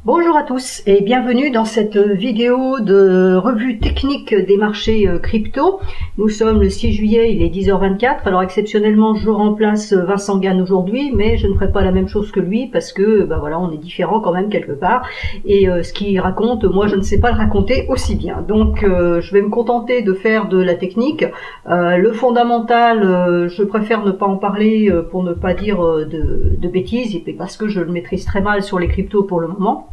Bonjour à tous et bienvenue dans cette vidéo de revue technique des marchés crypto. Nous sommes le 6 juillet, il est 10h24. Alors exceptionnellement, je remplace Vincent Gann aujourd'hui, mais je ne ferai pas la même chose que lui parce que voilà, on est différents quand même quelque part. Et ce qu'il raconte, moi je ne sais pas le raconter aussi bien. Donc je vais me contenter de faire de la technique. Le fondamental, je préfère ne pas en parler pour ne pas dire de bêtises, et parce que je le maîtrise très mal sur les cryptos pour le moment.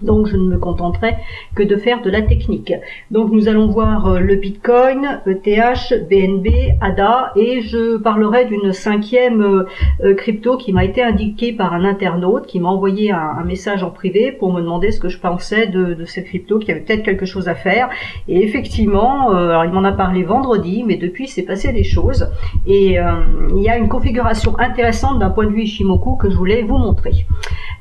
Donc je ne me contenterai que de faire de la technique. Donc nous allons voir le Bitcoin, ETH, BNB, ADA, et je parlerai d'une cinquième crypto qui m'a été indiquée par un internaute qui m'a envoyé un message en privé pour me demander ce que je pensais de cette crypto, qui avait peut-être quelque chose à faire. Et effectivement, alors il m'en a parlé vendredi, mais depuis s'est passé des choses. Et il y a une configuration intéressante d'un point de vue Ichimoku que je voulais vous montrer.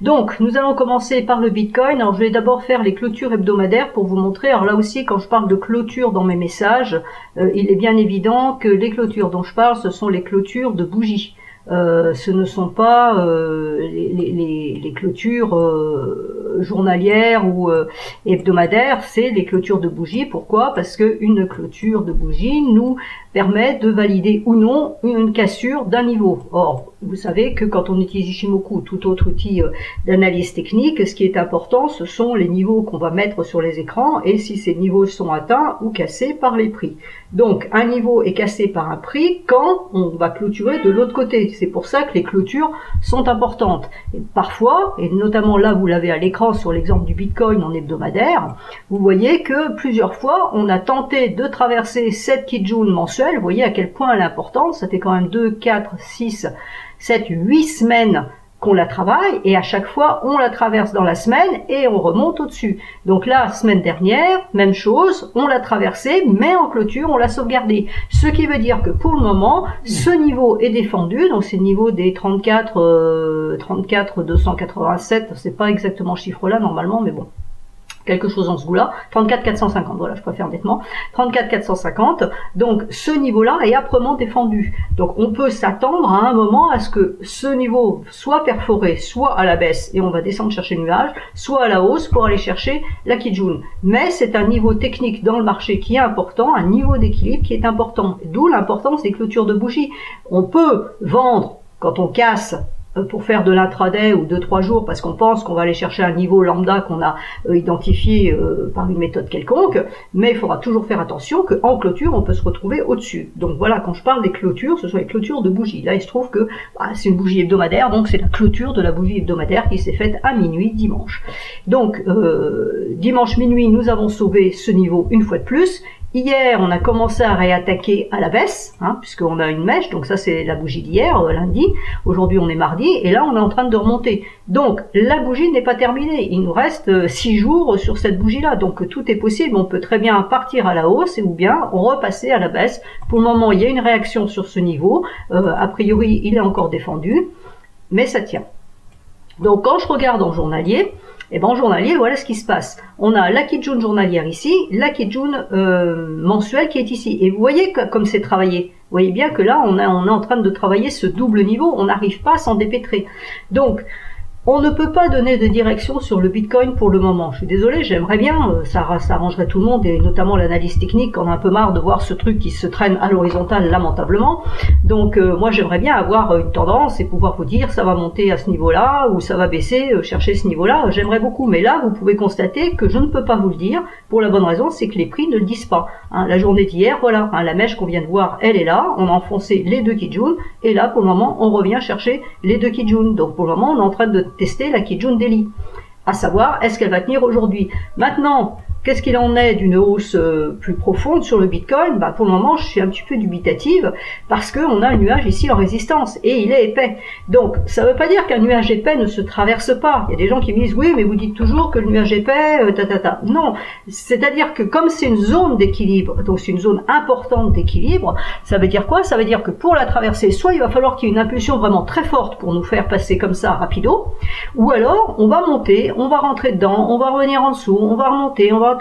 Donc nous allons commencer par le Bitcoin. Alors je vais d'abord faire les clôtures hebdomadaires pour vous montrer. Alors là aussi, quand je parle de clôture dans mes messages, il est bien évident que les clôtures dont je parle, ce sont les clôtures de bougies. Ce ne sont pas les clôtures journalières ou hebdomadaires, c'est les clôtures de bougies. Pourquoi? Parce que une clôture de bougie nous permet de valider ou non une cassure d'un niveau. Or, vous savez que quand on utilise Ichimoku ou tout autre outil d'analyse technique, ce qui est important, ce sont les niveaux qu'on va mettre sur les écrans et si ces niveaux sont atteints ou cassés par les prix. Donc, un niveau est cassé par un prix quand on va clôturer de l'autre côté. C'est pour ça que les clôtures sont importantes. Et parfois, et notamment là, vous l'avez à l'écran sur l'exemple du Bitcoin en hebdomadaire, vous voyez que plusieurs fois, on a tenté de traverser cette Kijun mensuelle. Vous voyez à quel point elle est importante. Ça fait quand même 2, 4, 6, 7, 8 semaines qu'on la travaille, et à chaque fois on la traverse dans la semaine et on remonte au-dessus. Donc là, semaine dernière, même chose, on l'a traversée, mais en clôture on l'a sauvegardée. Ce qui veut dire que pour le moment, ce niveau est défendu, donc c'est le niveau des 34 287, c'est pas exactement ce chiffre-là normalement, mais bon. Quelque chose en ce goût-là, 34 450, voilà, je préfère nettement, 34 450, donc ce niveau-là est âprement défendu. Donc on peut s'attendre à un moment à ce que ce niveau soit perforé, soit à la baisse, et on va descendre chercher le nuage, soit à la hausse pour aller chercher la Kijun. Mais c'est un niveau technique dans le marché qui est important, un niveau d'équilibre qui est important, d'où l'importance des clôtures de bougies. On peut vendre quand on casse, pour faire de l'intraday ou 2-3 jours parce qu'on pense qu'on va aller chercher un niveau lambda qu'on a identifié par une méthode quelconque, mais il faudra toujours faire attention qu'en clôture on peut se retrouver au-dessus. Donc voilà, quand je parle des clôtures, ce sont les clôtures de bougies. Là il se trouve que c'est une bougie hebdomadaire, donc c'est la clôture de la bougie hebdomadaire qui s'est faite à minuit dimanche. Donc dimanche minuit, nous avons sauvé ce niveau une fois de plus. Hier, on a commencé à réattaquer à la baisse, puisqu'on a une mèche, donc ça c'est la bougie d'hier, lundi. Aujourd'hui on est mardi, et là on est en train de remonter. Donc la bougie n'est pas terminée, il nous reste 6 jours sur cette bougie-là, donc tout est possible, on peut très bien partir à la hausse, ou bien repasser à la baisse. Pour le moment, il y a une réaction sur ce niveau, a priori il est encore défendu, mais ça tient. Donc quand je regarde en journalier, et en journalier, voilà ce qui se passe. On a la Kijun journalière ici, la Kijun mensuelle qui est ici. Et vous voyez comme c'est travaillé. Vous voyez bien que là, on est en train de travailler ce double niveau. On n'arrive pas à s'en dépêtrer. Donc, on ne peut pas donner de direction sur le Bitcoin pour le moment. Je suis désolé, j'aimerais bien, ça arrangerait tout le monde, et notamment l'analyse technique, on a un peu marre de voir ce truc qui se traîne à l'horizontale lamentablement. Donc moi j'aimerais bien avoir une tendance et pouvoir vous dire ça va monter à ce niveau-là, ou ça va baisser, chercher ce niveau-là, j'aimerais beaucoup. Mais là, vous pouvez constater que je ne peux pas vous le dire, pour la bonne raison, c'est que les prix ne le disent pas. La journée d'hier, voilà, la mèche qu'on vient de voir, elle est là, on a enfoncé les deux Kijun, et là pour le moment, on revient chercher les deux Kijun. Donc pour le moment, on est en train de tester la Kijun Daily, à savoir est-ce qu'elle va tenir aujourd'hui. Maintenant, qu'est-ce qu'il en est d'une hausse plus profonde sur le Bitcoin? Pour le moment, je suis un petit peu dubitative parce qu'on a un nuage ici en résistance et il est épais. Donc, ça ne veut pas dire qu'un nuage épais ne se traverse pas. Il y a des gens qui me disent oui, mais vous dites toujours que le nuage épais, Non, c'est-à-dire que comme c'est une zone d'équilibre, donc c'est une zone importante d'équilibre, ça veut dire quoi? Ça veut dire que pour la traverser, soit il va falloir qu'il y ait une impulsion vraiment très forte pour nous faire passer comme ça rapido, ou alors on va monter, on va rentrer dedans, on va revenir en dessous, on va remonter, on va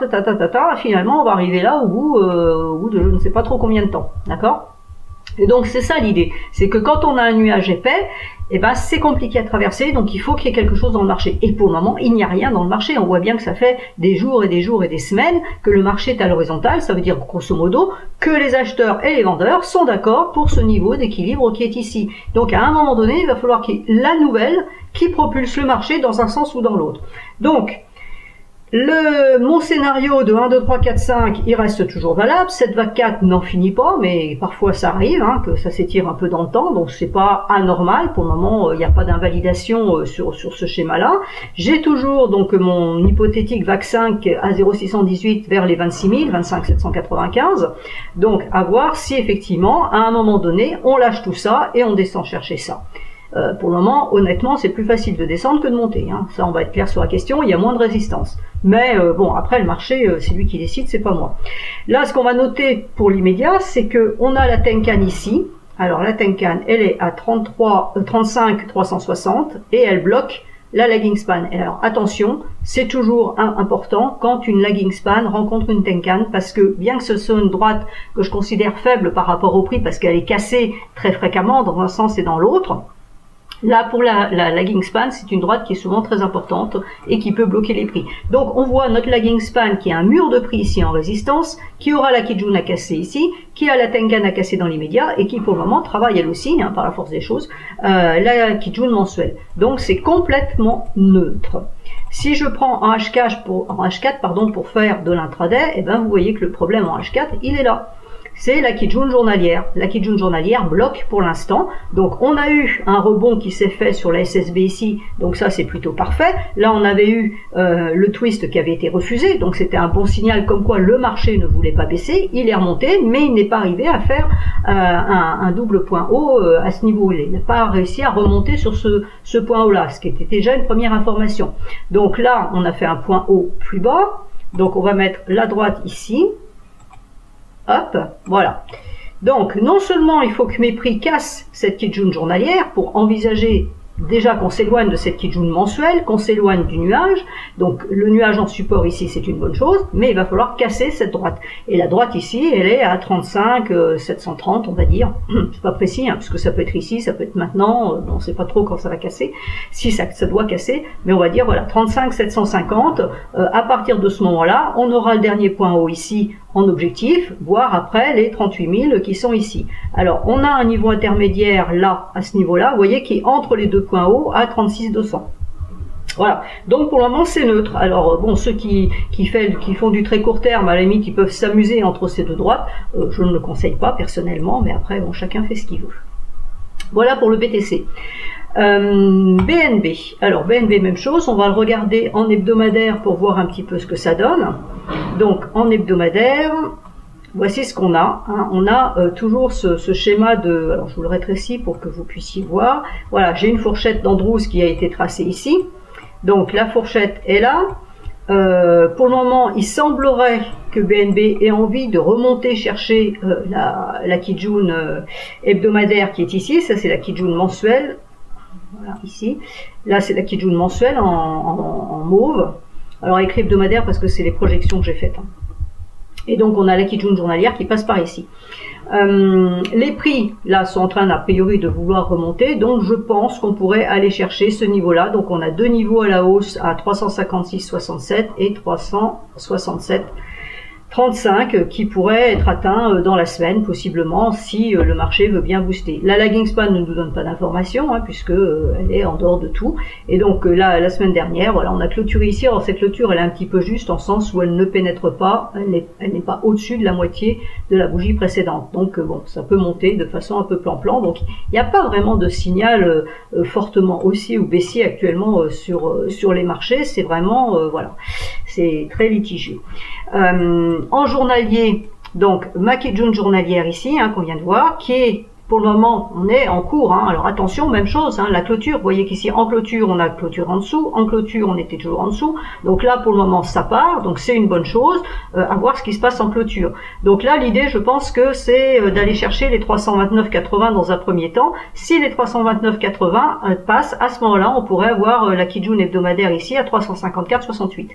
finalement on va arriver là au bout de je ne sais pas trop combien de temps, d'accord? Et donc c'est ça l'idée, c'est que quand on a un nuage épais, eh ben, c'est compliqué à traverser, donc il faut qu'il y ait quelque chose dans le marché. Et pour le moment, il n'y a rien dans le marché. On voit bien que ça fait des jours et des jours et des semaines que le marché est à l'horizontale. Ça veut dire grosso modo que les acheteurs et les vendeurs sont d'accord pour ce niveau d'équilibre qui est ici. Donc à un moment donné, il va falloir qu'il y ait la nouvelle qui propulse le marché dans un sens ou dans l'autre. Donc mon scénario de 1, 2, 3, 4, 5, il reste toujours valable. Cette vague 4 n'en finit pas, mais parfois ça arrive, hein, que ça s'étire un peu dans le temps, donc c'est pas anormal. Pour le moment, il n'y a pas d'invalidation sur ce schéma-là. J'ai toujours donc mon hypothétique vague 5 à 0,618 vers les 26 000, 25 795. Donc à voir si effectivement, à un moment donné, on lâche tout ça et on descend chercher ça. Pour le moment, honnêtement, c'est plus facile de descendre que de monter. Hein. Ça, on va être clair sur la question, il y a moins de résistance. Mais bon, après, le marché, c'est lui qui décide, c'est pas moi. Là, ce qu'on va noter pour l'immédiat, c'est que on a la Tenkan ici. Alors, la Tenkan, elle est à 35 360 et elle bloque la lagging span. Et alors, attention, c'est toujours important quand une lagging span rencontre une Tenkan, parce que bien que ce soit une droite que je considère faible par rapport au prix, parce qu'elle est cassée très fréquemment dans un sens et dans l'autre, là, pour la lagging span, c'est une droite qui est souvent très importante et qui peut bloquer les prix. Donc, on voit notre lagging span qui a un mur de prix ici en résistance, qui aura la Kijun à casser ici, qui a la Tenkan à casser dans l'immédiat et qui, pour le moment, travaille elle aussi, hein, par la force des choses, la Kijun mensuelle. Donc, c'est complètement neutre. Si je prends en H4 pour faire de l'intraday, eh ben, vous voyez que le problème en H4, il est là. C'est la Kijun journalière. La Kijun journalière bloque pour l'instant. Donc on a eu un rebond qui s'est fait sur la SSB ici, donc ça c'est plutôt parfait. Là on avait eu le twist qui avait été refusé, donc c'était un bon signal comme quoi le marché ne voulait pas baisser. Il est remonté, mais il n'est pas arrivé à faire un double point haut à ce niveau-là. Il n'a pas réussi à remonter sur ce point haut-là, ce qui était déjà une première information. Donc là on a fait un point haut plus bas, donc on va mettre la droite ici. Hop, voilà. Donc, non seulement il faut que mes prix cassent cette Kijun journalière pour envisager déjà qu'on s'éloigne de cette Kijun mensuelle, qu'on s'éloigne du nuage. Donc, le nuage en support ici, c'est une bonne chose, mais il va falloir casser cette droite. Et la droite ici, elle est à 35, 730, on va dire. C'est pas précis, hein, puisque ça peut être ici, ça peut être maintenant, on ne sait pas trop quand ça va casser, si ça doit casser, mais on va dire, voilà, 35, 750. À partir de ce moment-là, on aura le dernier point haut ici, en objectif, voire après les 38 000 qui sont ici. Alors, on a un niveau intermédiaire là, à ce niveau-là, vous voyez, qui est entre les deux points hauts à 36 200. Voilà. Donc, pour le moment, c'est neutre. Alors, bon, ceux qui font du très court terme, à la limite, ils peuvent s'amuser entre ces deux droites. Je ne le conseille pas, personnellement, mais après, bon, chacun fait ce qu'il veut. Voilà pour le BTC. BNB. Alors, BNB, même chose. On va le regarder en hebdomadaire pour voir un petit peu ce que ça donne. Donc, en hebdomadaire, voici ce qu'on a. Hein. On a toujours ce schéma de... Alors, je vous le rétrécis pour que vous puissiez voir. Voilà, j'ai une fourchette d'Andrews qui a été tracée ici. Donc, la fourchette est là. Pour le moment, il semblerait que BNB ait envie de remonter chercher la Kijun hebdomadaire qui est ici. Ça, c'est la Kijun mensuelle. Voilà, ici. Là, c'est la Kijun mensuelle en mauve. Alors, écrit hebdomadaire parce que c'est les projections que j'ai faites. Hein. Et donc, on a la Kijun journalière qui passe par ici. Les prix, là, sont en train, a priori, de vouloir remonter. Donc, je pense qu'on pourrait aller chercher ce niveau-là. Donc, on a deux niveaux à la hausse à 356,67 et 367,35 qui pourraient être atteints dans la semaine, possiblement, si le marché veut bien booster. La lagging span ne nous donne pas d'informations, hein, puisque elle est en dehors de tout. Et donc là, la semaine dernière, voilà, on a clôturé ici. Alors cette clôture, elle est un petit peu juste en sens où elle ne pénètre pas, elle n'est pas au-dessus de la moitié de la bougie précédente. Donc bon, ça peut monter de façon un peu plan-plan. Donc il n'y a pas vraiment de signal fortement haussier ou baissier actuellement sur les marchés. C'est vraiment, voilà, c'est très litigieux. En journalier, donc ma Kijun journalière ici, hein, qu'on vient de voir, qui est Pour le moment, on est en cours, hein. Alors attention, même chose, hein, la clôture, vous voyez qu'ici en clôture, on a clôture en dessous, en clôture, on était toujours en dessous. Donc là, pour le moment, ça part, donc c'est une bonne chose, à voir ce qui se passe en clôture. Donc là, l'idée, je pense que c'est d'aller chercher les 329,80 dans un premier temps. Si les 329,80 passent, à ce moment-là, on pourrait avoir la Kijun hebdomadaire ici à 354,68.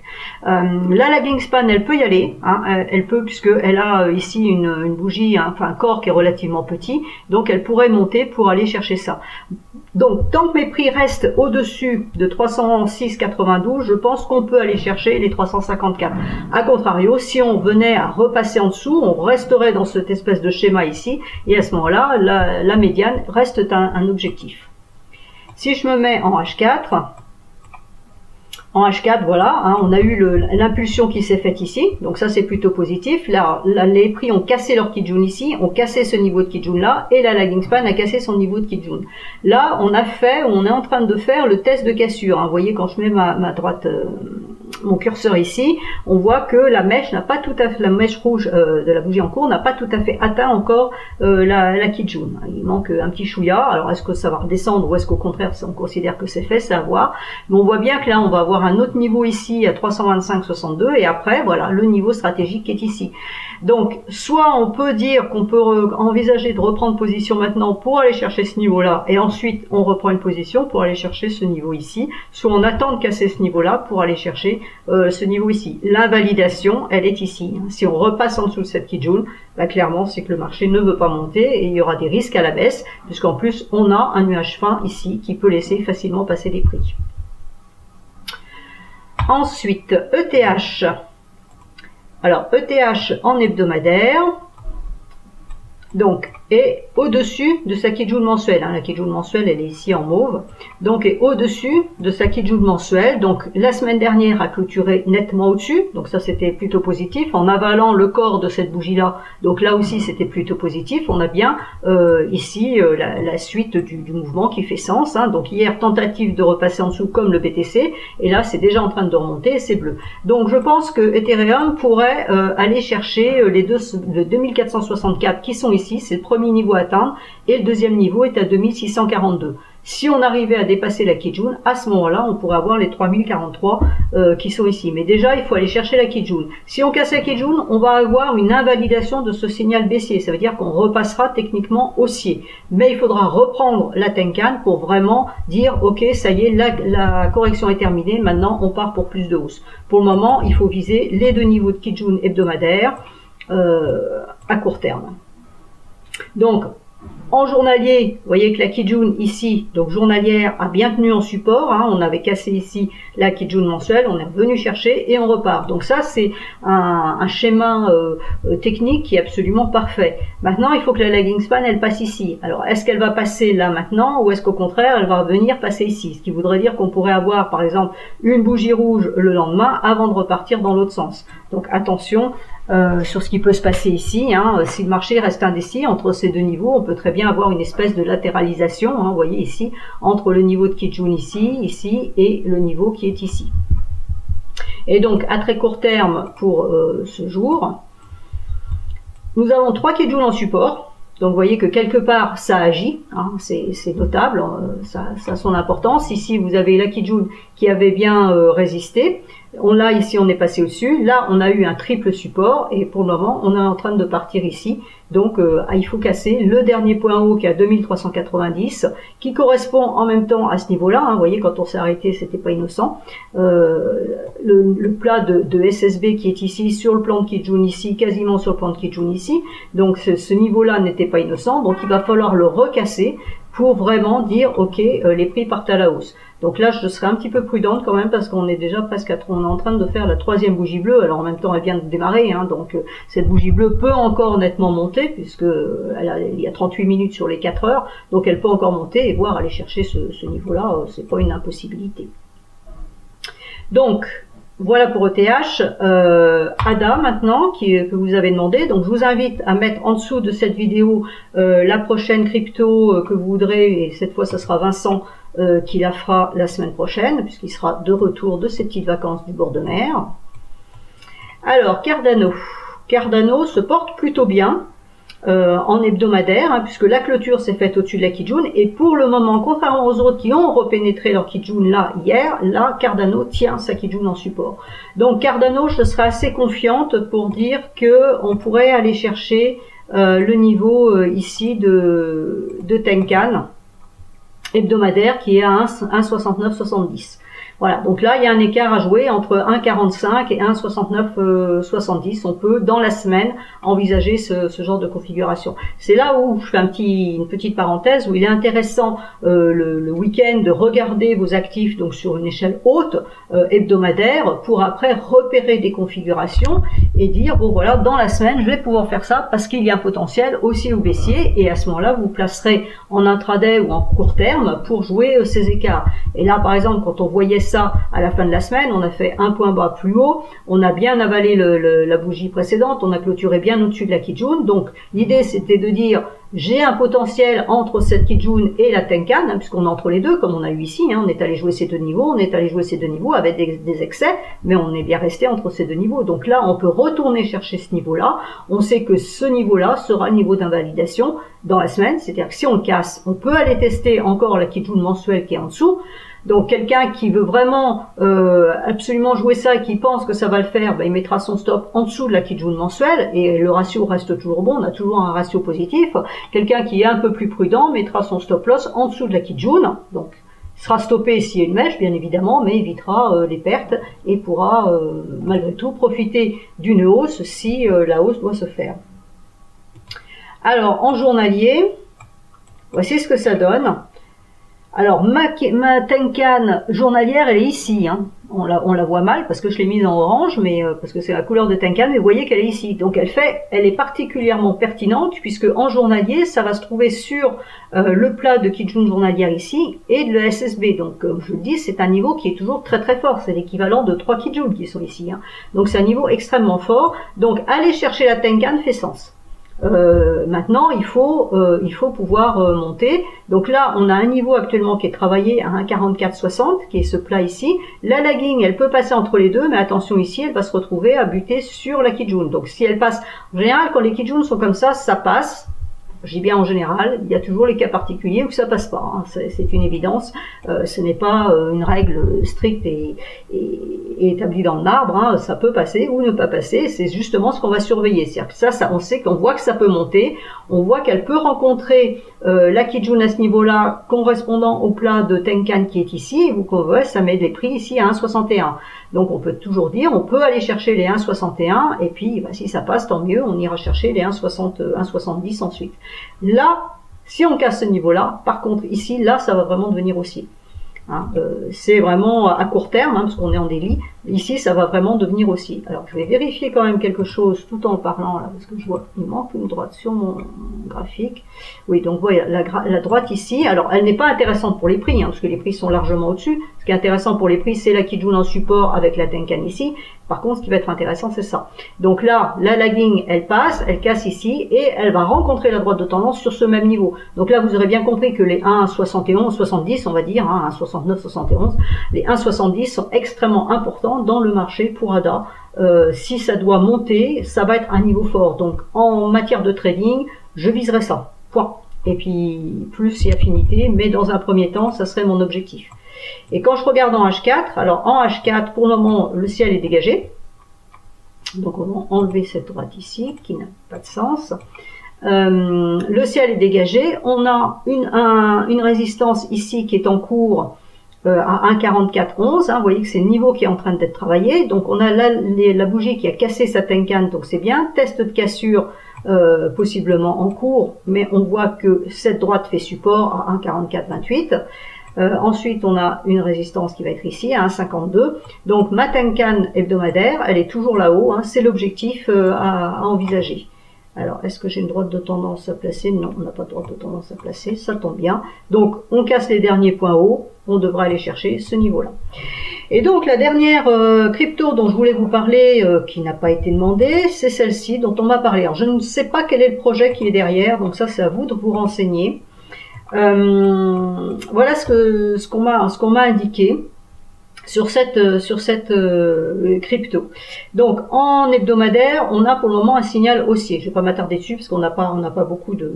La lagging span, elle peut y aller, hein, elle peut, puisqu'elle a ici une bougie, hein, enfin un corps qui est relativement petit, donc elle pourrait monter pour aller chercher ça. Donc tant que mes prix restent au-dessus de 306,92, je pense qu'on peut aller chercher les 354. A contrario, si on venait à repasser en dessous, on resterait dans cette espèce de schéma ici, et à ce moment-là, la médiane reste un objectif. Si je me mets en H4, voilà, hein, on a eu l'impulsion qui s'est faite ici, donc ça c'est plutôt positif. Là, les prix ont cassé leur Kijun ici, ont cassé ce niveau de Kijun là, et la lagging span a cassé son niveau de Kijun. Là, on est en train de faire le test de cassure. Hein. Vous voyez, quand je mets ma droite, mon curseur ici, on voit que la mèche n'a pas tout à fait, la mèche rouge de la bougie en cours n'a pas tout à fait atteint encore la Kijun. Il manque un petit chouïa. Alors est-ce que ça va redescendre ou est-ce qu'au contraire on considère que c'est fait, c'est à voir. Mais on voit bien que là on va avoir un autre niveau ici à 325,62 et après voilà le niveau stratégique qui est ici. Donc soit on peut dire qu'on peut envisager de reprendre position maintenant pour aller chercher ce niveau là et ensuite on reprend une position pour aller chercher ce niveau ici, soit on attend de casser ce niveau là pour aller chercher ce niveau ici. L'invalidation elle est ici. Si on repasse en dessous de cette Kijun, bah, clairement c'est que le marché ne veut pas monter et il y aura des risques à la baisse puisqu'en plus on a un nuage fin ici qui peut laisser facilement passer les prix. Ensuite, ETH. Alors, ETH en hebdomadaire, donc, est au-dessus de sa Kijun mensuelle. Hein. La Kijun mensuelle, elle est ici en mauve. Donc, est au-dessus de sa Kijun mensuelle. Donc, la semaine dernière a clôturé nettement au-dessus. Donc, ça, c'était plutôt positif. En avalant le corps de cette bougie-là, donc là aussi, c'était plutôt positif. On a bien ici la suite du mouvement qui fait sens. Hein. Donc, hier, tentative de repasser en dessous comme le BTC. Et là, c'est déjà en train de remonter et c'est bleu. Donc, je pense que Ethereum pourrait aller chercher le 2464 qui sont ici. C'est le premier niveau à atteindre et le deuxième niveau est à 2642. Si on arrivait à dépasser la Kijun, à ce moment-là, on pourrait avoir les 3043 qui sont ici. Mais déjà, il faut aller chercher la Kijun. Si on casse la Kijun, on va avoir une invalidation de ce signal baissier. Ça veut dire qu'on repassera techniquement haussier. Mais il faudra reprendre la Tenkan pour vraiment dire, ok, ça y est, la correction est terminée. Maintenant, on part pour plus de hausse. Pour le moment, il faut viser les deux niveaux de Kijun hebdomadaire à court terme. Donc, en journalier, vous voyez que la Kijun ici, donc journalière, a bien tenu en support. Hein, on avait cassé ici la Kijun mensuelle, on est revenu chercher et on repart. Donc ça, c'est un schéma technique qui est absolument parfait. Maintenant, il faut que la lagging span, elle passe ici. Alors, est-ce qu'elle va passer là maintenant ou est-ce qu'au contraire, elle va venir passer ici? Ce qui voudrait dire qu'on pourrait avoir, par exemple, une bougie rouge le lendemain avant de repartir dans l'autre sens. Donc, attention. Sur ce qui peut se passer ici, hein, si le marché reste indécis entre ces deux niveaux, on peut très bien avoir une espèce de latéralisation, hein, vous voyez ici, entre le niveau de Kijun ici, et le niveau qui est ici. Et donc, à très court terme pour ce jour, nous avons 3 Kijun en support. Donc, vous voyez que quelque part, ça agit, hein, c'est notable, ça a son importance. Ici, vous avez la Kijun qui avait bien résisté. Là, ici, on est passé au-dessus. Là, on a eu un triple support. Et pour le moment, on est en train de partir ici. Donc, il faut casser le dernier point haut qui est à 2390, qui correspond en même temps à ce niveau-là. Hein. Vous voyez, quand on s'est arrêté, c'était pas innocent. Le plat de SSB qui est ici, sur le plan de Kijun ici, quasiment sur le plan de Kijun ici. Donc, ce niveau-là n'était pas innocent. Donc, il va falloir le recasser pour vraiment dire, ok, les prix partent à la hausse. Donc là, je serai un petit peu prudente quand même parce qu'on est déjà presque on est en train de faire la 3e bougie bleue. Alors en même temps, elle vient de démarrer, hein, donc cette bougie bleue peut encore nettement monter puisque il y a 38 minutes sur les 4 heures, donc elle peut encore monter et voir aller chercher ce niveau-là. C'est pas une impossibilité. Donc voilà pour ETH. ADA maintenant que vous avez demandé. Donc je vous invite à mettre en dessous de cette vidéo la prochaine crypto que vous voudrez et cette fois ça sera Vincent qui la fera la semaine prochaine, puisqu'il sera de retour de ses petites vacances du bord de mer. Alors, Cardano. Cardano se porte plutôt bien. en hebdomadaire, hein, puisque la clôture s'est faite au-dessus de la Kijun, et pour le moment, contrairement aux autres qui ont repénétré leur Kijun là hier, là Cardano tient sa Kijun en support. Donc Cardano, je serais assez confiante pour dire que on pourrait aller chercher le niveau ici de Tenkan hebdomadaire qui est à 1,6970. Voilà, donc là, il y a un écart à jouer entre 1,45 et 1,6970. On peut, dans la semaine, envisager ce genre de configuration. C'est là où je fais une petite parenthèse, où il est intéressant le week-end de regarder vos actifs donc sur une échelle haute, hebdomadaire, pour après repérer des configurations et dire, bon voilà, dans la semaine, je vais pouvoir faire ça parce qu'il y a un potentiel haussier ou baissier, et à ce moment-là, vous placerez en intraday ou en court terme pour jouer ces écarts. Et là, par exemple, quand on voyait ça à la fin de la semaine, on a fait un point bas plus haut, on a bien avalé la bougie précédente, on a clôturé bien au-dessus de la Kijun. Donc l'idée c'était de dire j'ai un potentiel entre cette Kijun et la Tenkan, hein, puisqu'on est entre les deux comme on a eu ici, hein, on est allé jouer ces deux niveaux, avec des excès, mais on est bien resté entre ces deux niveaux. Donc là on peut retourner chercher ce niveau-là, on sait que ce niveau-là sera le niveau d'invalidation dans la semaine, c'est-à-dire que si on le casse, on peut aller tester encore la Kijun mensuelle qui est en dessous. Donc quelqu'un qui veut vraiment absolument jouer ça et qui pense que ça va le faire, ben, il mettra son stop en dessous de la Kijun mensuelle et le ratio reste toujours bon, on a toujours un ratio positif. Quelqu'un qui est un peu plus prudent mettra son stop loss en dessous de la Kijun, donc il sera stoppé s'il y a une mèche bien évidemment, mais évitera les pertes et pourra malgré tout profiter d'une hausse si la hausse doit se faire. Alors en journalier, voici ce que ça donne. Alors ma Tenkan journalière, elle est ici, hein. On la voit mal parce que je l'ai mise en orange, mais parce que c'est la couleur de Tenkan, mais vous voyez qu'elle est ici. Donc elle est particulièrement pertinente puisque en journalier, ça va se trouver sur le plat de Kijun journalière ici et de la SSB. Donc comme je le dis, c'est un niveau qui est toujours très très fort. C'est l'équivalent de 3 Kijun qui sont ici, hein. Donc c'est un niveau extrêmement fort. Donc aller chercher la Tenkan fait sens. Maintenant il faut pouvoir monter. Donc là on a un niveau actuellement qui est travaillé à 1,4460 qui est ce plat ici. La lagging elle peut passer entre les deux, mais attention ici elle va se retrouver à buter sur la Kijun. Donc si elle passe, en général quand les Kijun sont comme ça passe. Je dis bien en général, il y a toujours les cas particuliers où ça passe pas, hein. C'est une évidence, ce n'est pas une règle stricte et établie dans le marbre, hein. Ça peut passer ou ne pas passer, c'est justement ce qu'on va surveiller. C'est-à-dire que ça on sait qu'on voit que ça peut monter, on voit qu'elle peut rencontrer la Kijun à ce niveau-là correspondant au plat de Tenkan qui est ici, vous voyez ça met des prix ici à 1,61. Donc on peut toujours dire, on peut aller chercher les 1,61 et puis bah, si ça passe tant mieux, on ira chercher les 1,70 ensuite. Là, si on casse ce niveau-là, par contre ici, là ça va vraiment devenir haussier. Hein, c'est vraiment à court terme, hein, parce qu'on est en délit. Ici, ça va vraiment devenir haussier. Alors, je vais vérifier quand même quelque chose tout en parlant, là, parce que je vois qu'il manque une droite sur mon graphique. Oui, donc voilà, la droite ici, alors elle n'est pas intéressante pour les prix, hein, parce que les prix sont largement au-dessus. Ce qui est intéressant pour les prix, c'est la Kijun en support avec la Tenkan ici. Par contre, ce qui va être intéressant, c'est ça. Donc là, la lagging, elle passe, elle casse ici, et elle va rencontrer la droite de tendance sur ce même niveau. Donc là, vous aurez bien compris que les 1,71, 70, on va dire, hein, 1,69, 71, les 1,70 sont extrêmement importants dans le marché pour ADA. Si ça doit monter, ça va être un niveau fort. Donc en matière de trading, je viserai ça. Point. Et puis plus si affinité, mais dans un premier temps, ça serait mon objectif. Et quand je regarde en H4, alors en H4, pour le moment, le ciel est dégagé. Donc on va enlever cette droite ici, qui n'a pas de sens. Le ciel est dégagé. On a une résistance ici qui est en cours à 1,4411. Hein, vous voyez que c'est le niveau qui est en train d'être travaillé. Donc on a là la bougie qui a cassé sa Tenkan, donc c'est bien. Test de cassure possiblement en cours, mais on voit que cette droite fait support à 1,4428. Ensuite, on a une résistance qui va être ici, à 1,52. Donc, ma Tenkan hebdomadaire, elle est toujours là-haut. Hein, c'est l'objectif à envisager. Alors, est-ce que j'ai une droite de tendance à placer? Non, on n'a pas de droite de tendance à placer. Ça tombe bien. Donc, on casse les derniers points hauts. On devra aller chercher ce niveau-là. Et donc, la dernière crypto dont je voulais vous parler, qui n'a pas été demandée, c'est celle-ci dont on m'a parlé. Alors, je ne sais pas quel est le projet qui est derrière. Donc, ça, c'est à vous de vous renseigner. Voilà ce qu'on m'a indiqué. sur cette crypto. Donc en hebdomadaire, on a pour le moment un signal haussier. Je vais pas m'attarder dessus parce qu'on n'a pas beaucoup de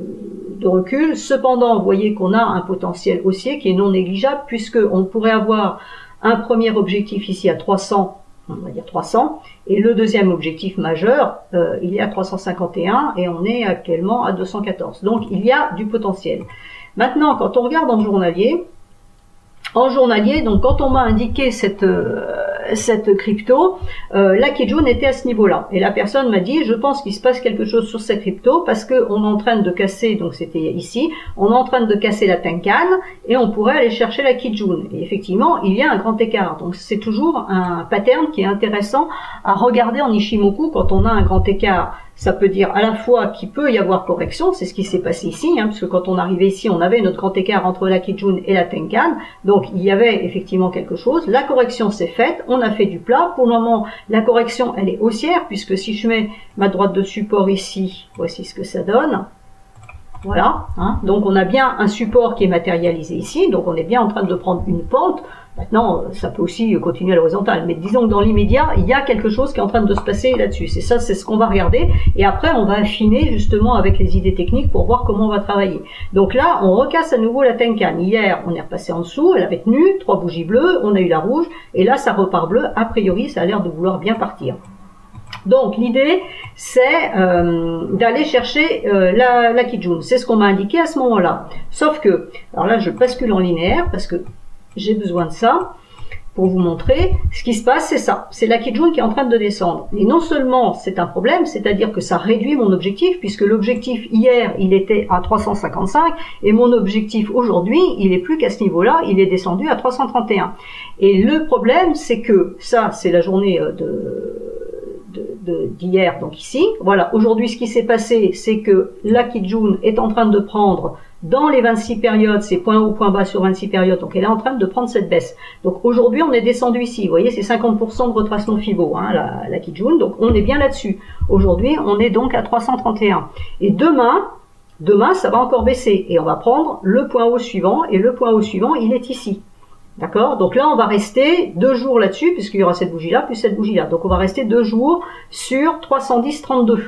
recul. Cependant, vous voyez qu'on a un potentiel haussier qui est non négligeable, puisque on pourrait avoir un premier objectif ici à 300, on va dire 300, et le deuxième objectif majeur, il est à 351 et on est actuellement à 214. Donc il y a du potentiel. Maintenant, quand on regarde en journalier, donc quand on m'a indiqué cette crypto, la Kijun était à ce niveau-là. Et la personne m'a dit, je pense qu'il se passe quelque chose sur cette crypto parce qu'on est en train de casser, donc c'était ici, on est en train de casser la Tenkan et on pourrait aller chercher la Kijun. Et effectivement, il y a un grand écart. Donc c'est toujours un pattern qui est intéressant à regarder en Ishimoku quand on a un grand écart. Ça peut dire à la fois qu'il peut y avoir correction, c'est ce qui s'est passé ici, hein, parce que quand on arrivait ici, on avait notre grand écart entre la Kijun et la Tenkan, donc il y avait effectivement quelque chose. La correction s'est faite, on a fait du plat. Pour le moment, la correction, elle est haussière, puisque si je mets ma droite de support ici, voici ce que ça donne. Voilà, hein. Donc on a bien un support qui est matérialisé ici, donc on est bien en train de prendre une pente. Maintenant, ça peut aussi continuer à l'horizontale, mais disons que dans l'immédiat, il y a quelque chose qui est en train de se passer là-dessus. C'est ça, c'est ce qu'on va regarder, et après on va affiner justement avec les idées techniques pour voir comment on va travailler. Donc là, on recasse à nouveau la Tenkan. Hier, on est repassé en dessous, elle avait tenu, 3 bougies bleues, on a eu la rouge, et là ça repart bleu. A priori, ça a l'air de vouloir bien partir. Donc l'idée, c'est d'aller chercher la Kijun. C'est ce qu'on m'a indiqué à ce moment-là. Sauf que, alors là, je bascule en linéaire parce que j'ai besoin de ça pour vous montrer. Ce qui se passe, c'est ça. C'est la Kijun qui est en train de descendre. Et non seulement c'est un problème, c'est-à-dire que ça réduit mon objectif, puisque l'objectif hier, il était à 355, et mon objectif aujourd'hui, il est plus qu'à ce niveau-là, il est descendu à 331. Et le problème, c'est que ça, c'est la journée d'hier, donc ici. Voilà, aujourd'hui, ce qui s'est passé, c'est que la Kijun est en train de prendre dans les 26 périodes, c'est point haut, point bas sur 26 périodes, donc elle est en train de prendre cette baisse. Donc aujourd'hui, on est descendu ici, vous voyez, c'est 50% de retracement Fibo, hein, la Kijun, donc on est bien là-dessus. Aujourd'hui, on est donc à 331. Et demain, ça va encore baisser, et on va prendre le point haut suivant, et le point haut suivant, il est ici. D'accord? Donc là, on va rester 2 jours là-dessus, puisqu'il y aura cette bougie-là, plus cette bougie-là. Donc on va rester 2 jours sur 310,32.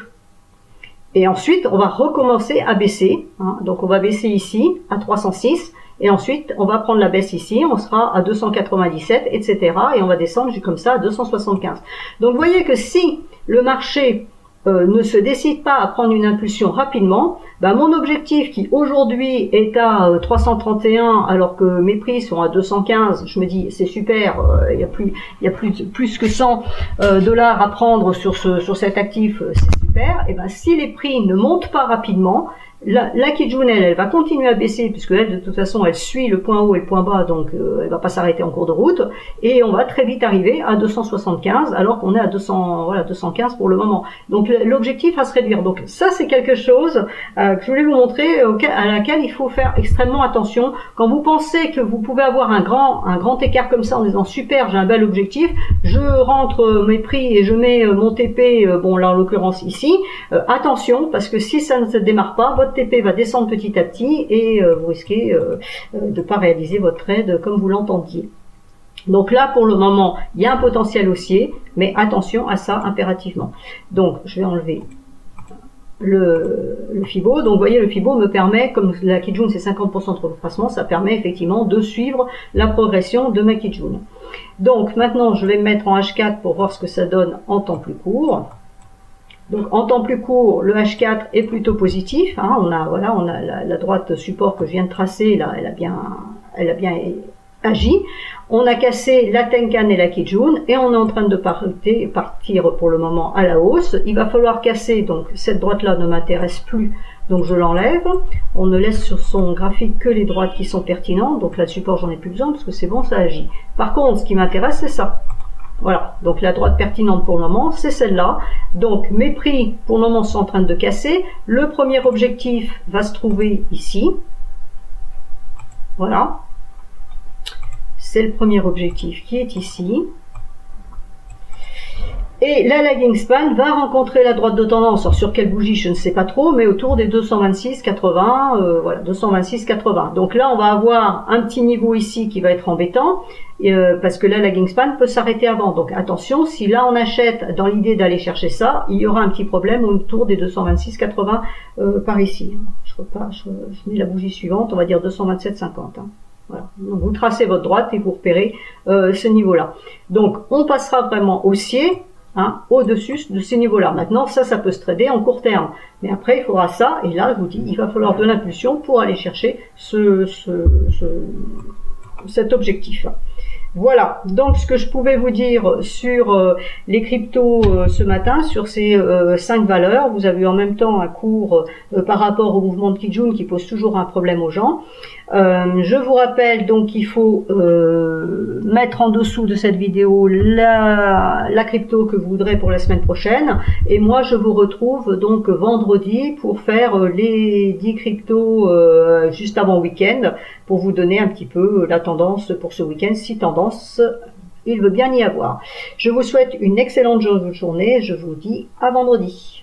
Et ensuite, on va recommencer à baisser. Hein. Donc on va baisser ici à 306. Et ensuite, on va prendre la baisse ici. On sera à 297, etc. Et on va descendre comme ça à 275. Donc vous voyez que si le marché ne se décide pas à prendre une impulsion rapidement, ben mon objectif qui aujourd'hui est à 331 alors que mes prix sont à 215, je me dis c'est super, il y a plus que 100 dollars à prendre sur cet actif, c'est super. Et ben si les prix ne montent pas rapidement, la Kijun, elle va continuer à baisser puisque elle, de toute façon, elle suit le point haut et le point bas, donc elle va pas s'arrêter en cours de route. Et on va très vite arriver à 275 alors qu'on est à 215 pour le moment. Donc l'objectif va se réduire. Donc ça, c'est quelque chose que je voulais vous montrer, à laquelle il faut faire extrêmement attention. Quand vous pensez que vous pouvez avoir un grand écart comme ça en disant super, j'ai un bel objectif, je rentre mes prix et je mets mon TP, bon là en l'occurrence ici, attention parce que si ça ne se démarre pas, votre TP va descendre petit à petit et vous risquez de ne pas réaliser votre trade comme vous l'entendiez. Donc là, pour le moment, il y a un potentiel haussier, mais attention à ça impérativement. Donc, je vais enlever le Fibo. Donc, vous voyez, le Fibo me permet, comme la Kijun c'est 50% de retracement, ça permet effectivement de suivre la progression de ma Kijun. Donc, maintenant, je vais me mettre en H4 pour voir ce que ça donne en temps plus court. Donc en temps plus court, le H4 est plutôt positif. Hein, on a la droite support que je viens de tracer, là, elle a bien agi. On a cassé la Tenkan et la Kijun et on est en train de partir pour le moment à la hausse. Il va falloir casser, donc cette droite-là ne m'intéresse plus, donc je l'enlève. On ne laisse sur son graphique que les droites qui sont pertinentes. Donc là, le support, j'en ai plus besoin parce que c'est bon, ça agit. Par contre, ce qui m'intéresse, c'est ça. Voilà, donc la droite pertinente pour le moment, c'est celle-là. Donc mes prix pour le moment sont en train de casser. Le premier objectif va se trouver ici. Voilà. C'est le premier objectif qui est ici. Et la lagging span va rencontrer la droite de tendance. Alors sur quelle bougie, je ne sais pas trop, mais autour des 226,80, voilà, 226,80. Donc là, on va avoir un petit niveau ici qui va être embêtant, parce que la lagging span peut s'arrêter avant. Donc attention, si là on achète dans l'idée d'aller chercher ça, il y aura un petit problème autour des 226,80 par ici. Je mets la bougie suivante, on va dire 227,50. Hein. Voilà. Donc vous tracez votre droite et vous repérez ce niveau-là. Donc on passera vraiment haussier. Hein, au-dessus de ces niveaux-là. Maintenant, ça peut se trader en court terme. Mais après, il faudra ça, et là, je vous dis, il va falloir de l'impulsion pour aller chercher cet objectif. Voilà, donc ce que je pouvais vous dire sur les cryptos ce matin, sur ces 5 valeurs. Vous avez eu en même temps un cours par rapport au mouvement de Kijun qui pose toujours un problème aux gens. Je vous rappelle donc qu'il faut mettre en dessous de cette vidéo la crypto que vous voudrez pour la semaine prochaine. Et moi, je vous retrouve donc vendredi pour faire les 10 cryptos juste avant le week-end, pour vous donner un petit peu la tendance pour ce week-end, si tendance il veut bien y avoir. Je vous souhaite une excellente journée, je vous dis à vendredi.